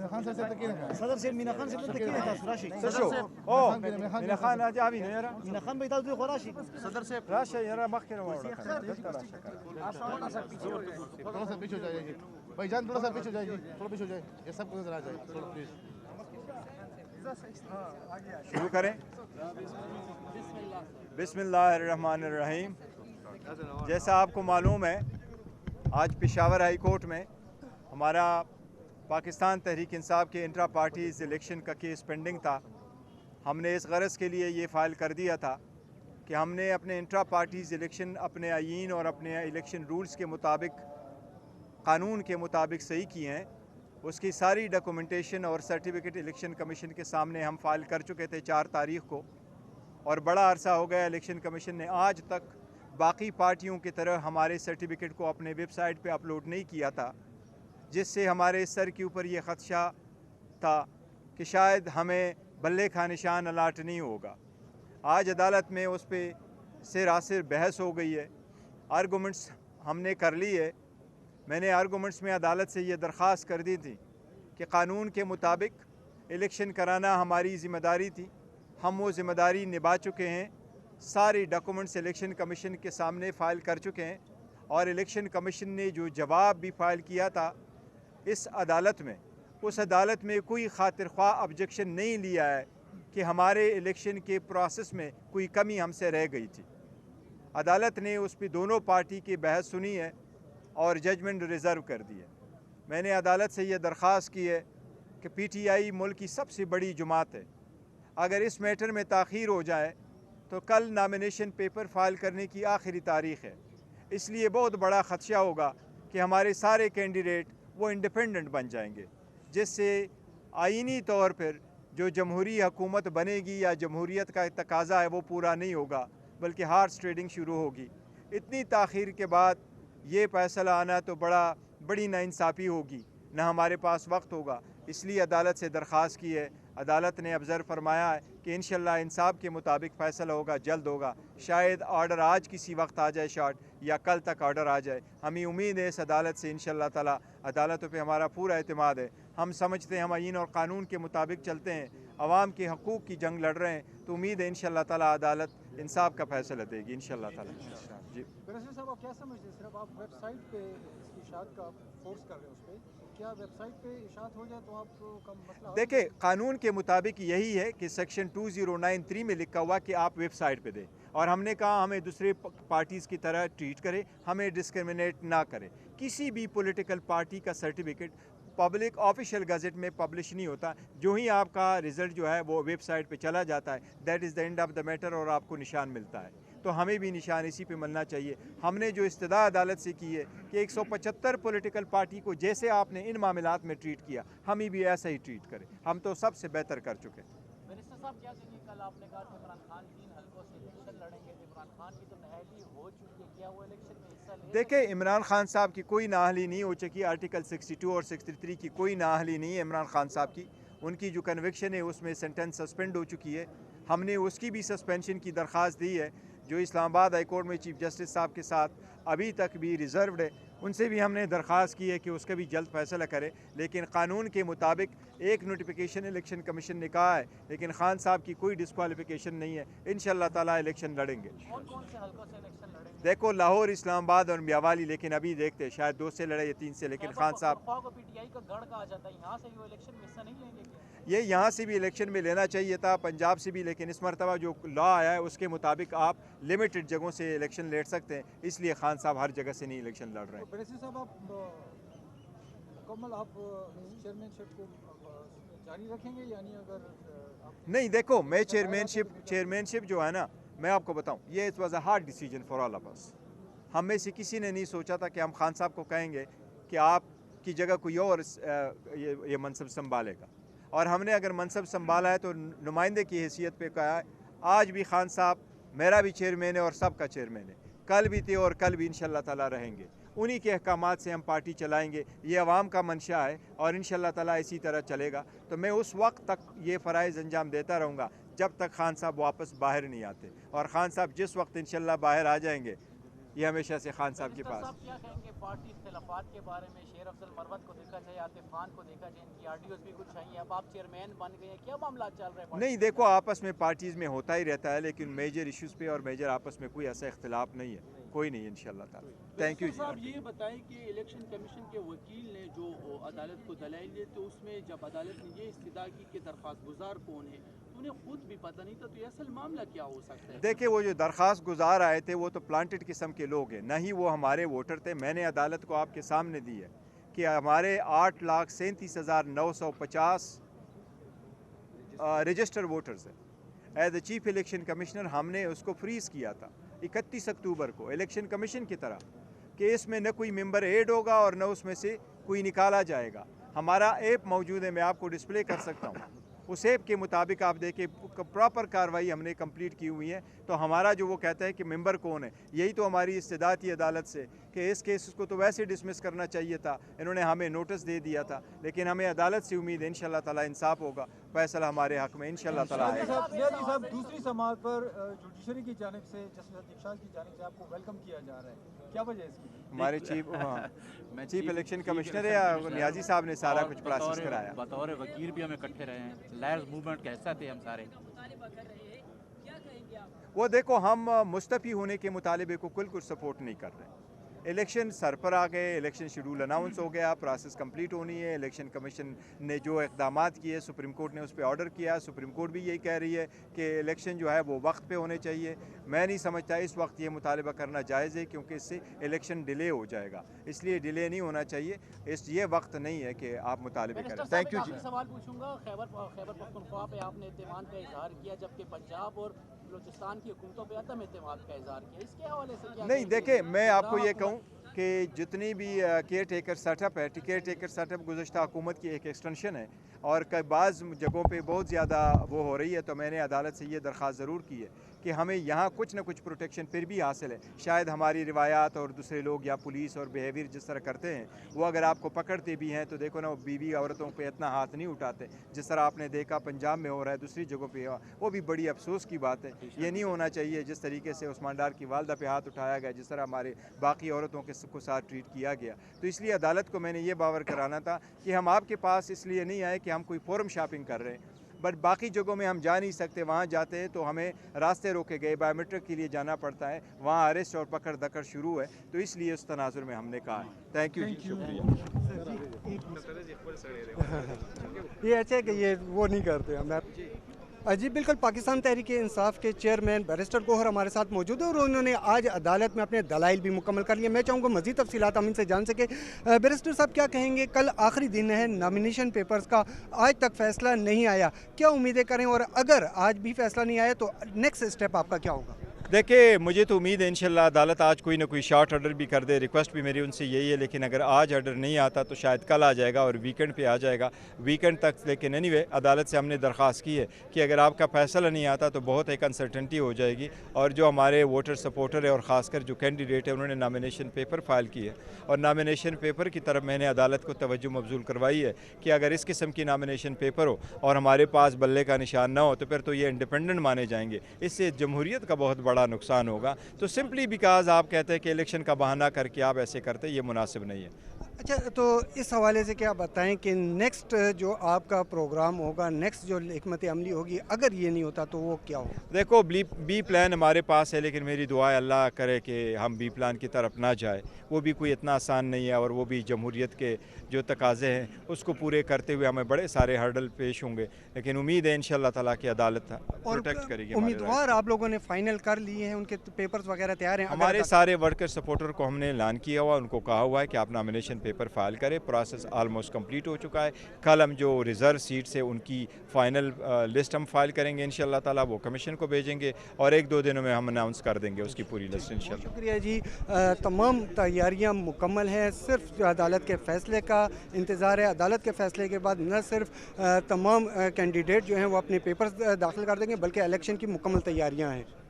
صدر سیب مینا خان سیب تکینه تاسو راشي شو او مینا خان اجا وینه یاره مینا خان به تاسو خو راشي صدر صاحب راشه یاره مخکې راوړه थोड़ा सा पीछे हो जाइए भाई जान, थोड़ा सा पीछे हो जाइए, थोड़ा पीछे हो जाए, ये सब नजर आ जाए थोड़ा प्लीज। शुरू करें। बिस्मिल्लाहिर्रहमानिर्रहीम। जैसा आपको मालूम है, आज पेशावर हाई कोर्ट में हमारा पाकिस्तान तहरीक इंसाफ के इंट्रा पार्टीज़ इलेक्शन का केस पेंडिंग था। हमने इस गरज़ के लिए ये फ़ाइल कर दिया था कि हमने अपने इंट्रा पार्टीज़ इलेक्शन अपने आईन और अपने इलेक्शन रूल्स के मुताबिक, कानून के मुताबिक सही किए हैं। उसकी सारी डॉक्यूमेंटेशन और सर्टिफिकेट इलेक्शन कमीशन के सामने हम फ़ाइल कर चुके थे 4 तारीख़ को, और बड़ा अरसा हो गया इलेक्शन कमीशन ने आज तक बाकी पार्टियों की तरह हमारे सर्टिफिकेट को अपने वेबसाइट पे अपलोड नहीं किया था, जिससे हमारे सर के ऊपर ये ख़दशा था कि शायद हमें बल्ले का निशान अलाट नहीं होगा। आज अदालत में उस पर सिर बहस हो गई है, आर्गूमेंट्स हमने कर ली है। मैंने आर्गूमेंट्स में अदालत से ये दरख्वास्त कर दी थी कि कानून के मुताबिक इलेक्शन कराना हमारी ज़िम्मेदारी थी, हम वो ज़िम्मेदारी निभा चुके हैं। सारे डॉक्यूमेंट्स इलेक्शन कमीशन के सामने फ़ाइल कर चुके हैं, और इलेक्शन कमीशन ने जो जवाब भी फ़ाइल किया था इस अदालत में, उस अदालत में कोई खातिर ख्वाह ऑब्जेक्शन नहीं लिया है कि हमारे इलेक्शन के प्रोसेस में कोई कमी हमसे रह गई थी। अदालत ने उस पर दोनों पार्टी की बहस सुनी है और जजमेंट रिज़र्व कर दी है। मैंने अदालत से ये दरख्वास्त की है कि PTI मुल्क की सबसे बड़ी जमात है, अगर इस मैटर में ताख़ीर हो जाए तो कल नामिनेशन पेपर फ़ाइल करने की आखिरी तारीख़ है। इसलिए बहुत बड़ा ख़दशा होगा कि हमारे सारे कैंडिडेट वो इंडिपेंडेंट बन जाएंगे, जिससे आइनी तौर पर जो जमहूरी हुकूमत बनेगी या जमहूरियत का तकाज़ा है वो पूरा नहीं होगा, बल्कि हार्स ट्रेडिंग शुरू होगी। इतनी ताख़ीर के बाद ये फ़ैसला आना तो बड़ी नाइंसाफ़ी होगी, ना हमारे पास वक्त होगा। इसलिए अदालत से दरख्वास्त की है। अदालत ने ऑब्ज़र्व फरमाया है कि इंशाअल्लाह इंसाफ के मुताबिक फ़ैसला होगा, जल्द होगा। शायद ऑर्डर आज किसी वक्त आ जाए शॉर्ट, या कल तक ऑर्डर आ जाए। हमें उम्मीद है इस अदालत से, इंशाअल्लाह ताला अदालतों पे हमारा पूरा एतमाद है। हम समझते हैं हम आईन और कानून के मुताबिक चलते हैं, अवाम के हकूक़ की जंग लड़ रहे हैं, तो उम्मीद है इंशाअल्लाह ताला अदालत इंसाफ का फ़ैसला देगी इंशाअल्लाह ताला। जी बैरिस्टर साहब, आप क्या समझते हैं? सिर्फ आप वेबसाइट पे इसकी इशाअत का फोर्स कर रहे हैं, उस पर क्या वेबसाइट पे इशाअत हो जाए तो आपको कम मसला? देखिए, कानून के मुताबिक यही है कि सेक्शन 2093 में लिखा हुआ कि आप वेबसाइट पे दें, और हमने कहा हमें दूसरे पार्टीज़ की तरह ट्रीट करें, हमें डिस्क्रिमिनेट ना करें। किसी भी पॉलिटिकल पार्टी का सर्टिफिकेट पब्लिक ऑफिशियल गज़ट में पब्लिश नहीं होता। जो ही आपका रिज़ल्ट जो है वो वेबसाइट पे चला जाता है, that is the end of the matter, और आपको निशान मिलता है। तो हमें भी निशान इसी पे मिलना चाहिए। हमने जो इस्तदा अदालत से की है कि 175 पॉलिटिकल पार्टी को जैसे आपने इन मामलात में ट्रीट किया, हमें भी ऐसा ही ट्रीट करें। हम तो सबसे बेहतर कर चुके हैं। बैरिस्टर साहब, क्या कहेंगे? कल आपने कहा कि इमरान खान 3 हल्कों से इलेक्शन लड़ेंगे। इमरान खान की तो नाअहली हो चुकी है, क्या वो इलेक्शन में हिस्सा ले? देखिए, इमरान खान साहब की कोई नाअहली नहीं हो चुकी। आर्टिकल 62 और 63 की कोई नाअहली नहीं है इमरान खान साहब की। उनकी जो कन्विक्शन है उसमें सेंटेंस सस्पेंड हो चुकी है। हमने उसकी भी सस्पेंशन की दरख्वास्त दी है, जो इस्लामाबाद हाई कोर्ट में चीफ जस्टिस साहब के साथ अभी तक भी रिज़र्व्ड है। उनसे भी हमने दरख्वास्त की है कि उसका भी जल्द फैसला करे। लेकिन कानून के मुताबिक एक नोटिफिकेशन इलेक्शन कमीशन ने कहा है, लेकिन खान साहब की कोई डिस्क्वालिफिकेशन नहीं है। इंशाअल्लाह ताला इलेक्शन लड़ेंगे। कौन कौन से हल्कों से इलेक्शन लड़ेंगे? देखो, लाहौर, इस्लामाबाद और मियावाली, लेकिन अभी देखते हैं शायद 2 से लड़े या 3 से। लेकिन खान साहब को PTI का गढ़ कहा जाता है, यहाँ से भी वो इलेक्शन में हिस्सा नहीं लेंगे क्या? ये यहाँ से भी इलेक्शन में लेना चाहिए था, पंजाब से भी, लेकिन इस मरतबा जो लॉ आया है उसके मुताबिक आप लिमिटेड जगहों से इलेक्शन लड़ सकते हैं, इसलिए खान साहब हर जगह से नहीं इलेक्शन लड़ रहे हैं। बैरिस्टर साहब, आप मुकम्मल आप चेयरमैनशिप को जारी रखेंगे, यानी अगर आप... नहीं, देखो, मैं चेयरमैनशिप जो है ना, मैं आपको बताऊं, ये it was a hard decision for all of us. हम में से किसी ने नहीं सोचा था कि हम खान साहब को कहेंगे कि आपकी जगह कोई और ये मनसब संभालेगा, और हमने अगर मनसब संभाला है तो नुमाइंदे की हैसियत पे कहा है। आज भी खान साहब मेरा भी चेयरमैन है और सबका चेयरमैन है, कल भी थे और कल भी इंशाअल्लाह ताला रहेंगे। उन्हीं के अहकामात से हम पार्टी चलाएंगे, ये अवाम का मंशा है और इंशाअल्लाह ताला इसी तरह चलेगा। तो मैं उस वक्त तक ये फ़राइज़ अंजाम देता रहूँगा जब तक खान साहब वापस बाहर नहीं आते, और ख़ान साहब जिस वक्त इंशाअल्लाह बाहर आ जाएंगे ये हमेशा से खान साहब के पास। साहब क्या कहेंगे पार्टी इख्तिलाफात के बारे में? शेर अफजल मरवत को देखा जाए, आतिफ खान को देखा जाए, इनकी आरडीओस भी कुछ आई हैं, अब आप चेयरमैन बन गए हैं, क्या मामला चल रहे हैं? नहीं देखो, आपस में पार्टीज़ में होता ही रहता है, लेकिन मेजर इश्यूज़ पे और मेजर आपस में कोई ऐसा इख्तिलाफ नहीं है, कोई नहीं इंशाल्लाह ताला। थैंक यू साहब, ये बताएं कि इलेक्शन कमीशन के वकील ने जो अदालत को दलाइल दिए, तो उसमें जब अदालत ने ये इस्तदा की कि दरख्वास्त गुजार कौन है, तो उन्हें खुद भी पता नहीं था, तो ये असल मामला क्या हो सकता है? देखिए, वो जो दरख्वास्त गुजार आए थे वो तो प्लांटेड किस्म के लोग हैं, न ही वो हमारे वोटर थे। मैंने अदालत को आपके सामने दी है कि हमारे 8,37,950 रजिस्टर वोटर्स हैं। As the chief election commissioner हमने उसको फ्रीज़ किया था 31 अक्टूबर को, इलेक्शन कमीशन की तरह, कि इसमें न कोई मेंबर ऐड होगा और न उसमें से कोई निकाला जाएगा। हमारा ऐप मौजूद है, मैं आपको डिस्प्ले कर सकता हूँ। उस ऐप के मुताबिक आप देखें प्रॉपर कार्रवाई हमने कंप्लीट की हुई है। तो हमारा जो वो कहता है कि मेंबर कौन है, यही तो हमारी इस्तदा थी अदालत से कि इस केस को तो वैसे डिसमिस करना चाहिए था, इन्होंने हमें नोटिस दे दिया था। लेकिन हमें अदालत से उम्मीद है इंशाल्लाह ताला इंसाफ होगा, फैसला हमारे हक में इंशाल्लाह ताला आएगा। साहब, दूसरी समाअत पर जुडिशरी की जानिब से, जस्टिस दीक्षांत की जानिब से आपको वेलकम किया जा रहा है, क्या वजह है इसकी? हमारे चीफ इलेक्शन कमिश्नर है या नियाजी साहब ने सारा कुछ प्रोसेस कराया। बतौर वकील भी हम इकट्ठे रहे हैं, लायर्स मूवमेंट का हिस्सा थे हम सारे। वो देखो, हम मुस्तफ़ी होने के मुतालबे को कुछ सपोर्ट नहीं कर रहे। इलेक्शन सर पर आ गए, इलेक्शन शेड्यूल अनाउंस हो गया, प्रोसेस कंप्लीट होनी है। इलेक्शन कमीशन ने जो इक़दामात किए, सुप्रीम कोर्ट ने उस पर ऑर्डर किया। सुप्रीम कोर्ट भी यही कह रही है कि इलेक्शन जो है वो वक्त पे होने चाहिए। मैं नहीं समझता इस वक्त ये मुतालबा करना जायज़ है, क्योंकि इससे इलेक्शन डिले हो जाएगा, इसलिए डिले नहीं होना चाहिए। ये वक्त नहीं है कि आप मुतालबे करें। थैंक यू जी। सवाल पूछूंगा, खैबर पख्तूनख्वा पे आपने एतमाद का इजहार किया, जबकि पंजाब और बलूचिस्तान की हुकूमतों पे अदम एतमाद का इजहार किया, इसके हवाले से क्या? नहीं देखे, मैं आपको ये कहूँ कि जितनी भी केयर टेकर सेटअप है, केयर टेकर सेटअप गुज़श्ता हुकूमत की एक एक्सटेंशन है और बाज़ जगहों पे बहुत ज़्यादा वो हो रही है। तो मैंने अदालत से ये दरख्वास्त ज़रूर की है कि हमें यहाँ कुछ ना कुछ प्रोटेक्शन फिर भी हासिल है। शायद हमारी रिवायात और दूसरे लोग या पुलिस और बिहेवियर जिस तरह करते हैं, वो अगर आपको पकड़ते भी हैं तो देखो ना, वो बीवी औरतों पे इतना हाथ नहीं उठाते जिस तरह आपने देखा पंजाब में हो रहा है, दूसरी जगहों पे वो भी बड़ी अफसोस की बात है। ये नहीं होना चाहिए जिस तरीके से उस्मान डार की वालदा पे हाथ उठाया गया, जिस तरह हमारे बाकी औरतों के को साथ ट्रीट किया गया। तो इसलिए अदालत को मैंने ये बावर कराना था कि हम आपके पास इसलिए नहीं आए कि हम कोई फोरम शॉपिंग कर रहे हैं, बट बाकी जगहों में हम जा नहीं सकते। वहाँ जाते हैं तो हमें रास्ते रोके गए, बायोमेट्रिक के लिए जाना पड़ता है, वहाँ अरेस्ट और पकड़ दकड़ शुरू है। तो इसलिए उस तनाजुर में हमने कहा थैंक यू जी, शुक्रिया। ये अच्छा है कि ये वो नहीं करते हम जी। बिल्कुल, पाकिस्तान तहरीक इंसाफ के चेयरमैन बैरिस्टर गोहर हमारे साथ मौजूद है और उन्होंने आज अदालत में अपने दलाइल भी मुकम्मल कर लिए। मैं चाहूँगा मज़ीद तफसीलात हम इनसे जान सके। बैरिस्टर साहब, क्या कहेंगे, कल आखिरी दिन है नॉमिनेशन पेपर्स का, आज तक फ़ैसला नहीं आया, क्या उम्मीदें करें, और अगर आज भी फ़ैसला नहीं आया तो नेक्स्ट स्टेप आपका क्या होगा? देखिए, मुझे तो उम्मीद है इंशाल्लाह अदालत आज कोई ना कोई शॉर्ट ऑर्डर भी कर दे। रिक्वेस्ट भी मेरी उनसे यही है, लेकिन अगर आज ऑर्डर नहीं आता तो शायद कल आ जाएगा और वीकेंड पे आ जाएगा, वीकेंड तक। लेकिन एनीवे, अदालत से हमने दरख्वास्त की है कि अगर आपका फैसला नहीं आता तो बहुत एक अनसर्टेनिटी हो जाएगी। और जो हमारे वोटर सपोर्टर है और ख़ासकर जो कैंडिडेट है, उन्होंने नामिनेशन पेपर फाइल की है और नामिनेशन पेपर की तरफ मैंने अदालत को तवज्जो मबजूल करवाई है कि अगर इस किस्म की नामिनेशन पेपर हो और हमारे पास बल्ले का निशान ना हो तो फिर तो ये इंडिपेंडेंट माने जाएंगे। इससे जमहूरियत का बहुत बड़ा नुकसान होगा। तो सिंपली बिकॉज आप कहते हैं कि इलेक्शन का बहाना करके आप ऐसे करते, ये मुनासिब नहीं है। अच्छा, तो इस हवाले से क्या बताएं कि नेक्स्ट जो आपका प्रोग्राम होगा, नेक्स्ट जो हिकमत अमली होगी, अगर ये नहीं होता तो वो क्या हो? देखो, बी प्लान हमारे पास है, लेकिन मेरी दुआ है अल्लाह करे कि हम बी प्लान की तरफ ना जाए। वो भी कोई इतना आसान नहीं है और वो भी जमहूरियत के जो तकाजे हैं उसको पूरे करते हुए हमें बड़े सारे हर्डल पेश होंगे। लेकिन उम्मीद है इंशाअल्लाह ताला की अदालत प्रोटेक्ट करेगी। उम्मीदवार आप लोगों ने फाइनल कर लिए हैं, उनके पेपर्स वगैरह तैयार हैं? हमारे सारे वर्कर सपोर्टर को हमने ऐलान किया हुआ, उनको कहा हुआ है कि आप नामिनेशन पेपर फाइल करें। प्रोसेस ऑलमोस्ट कंप्लीट हो चुका है। कल हम जो रिज़र्व सीट्स है उनकी फ़ाइनल लिस्ट हम फाइल करेंगे इंशाअल्लाह ताला, वो कमीशन को भेजेंगे और 1-2 दिनों में हम अनाउंस कर देंगे उसकी पूरी लिस्ट इंशाअल्लाह। शुक्रिया जी। तमाम तैयारियां मुकम्मल हैं, सिर्फ अदालत के फ़ैसले का इंतज़ार है। अदालत के फ़ैसले के बाद न सिर्फ तमाम कैंडिडेट जो हैं वो अपने पेपर्स दाखिल कर देंगे, बल्कि इलेक्शन की मुकम्मल तैयारियाँ हैं।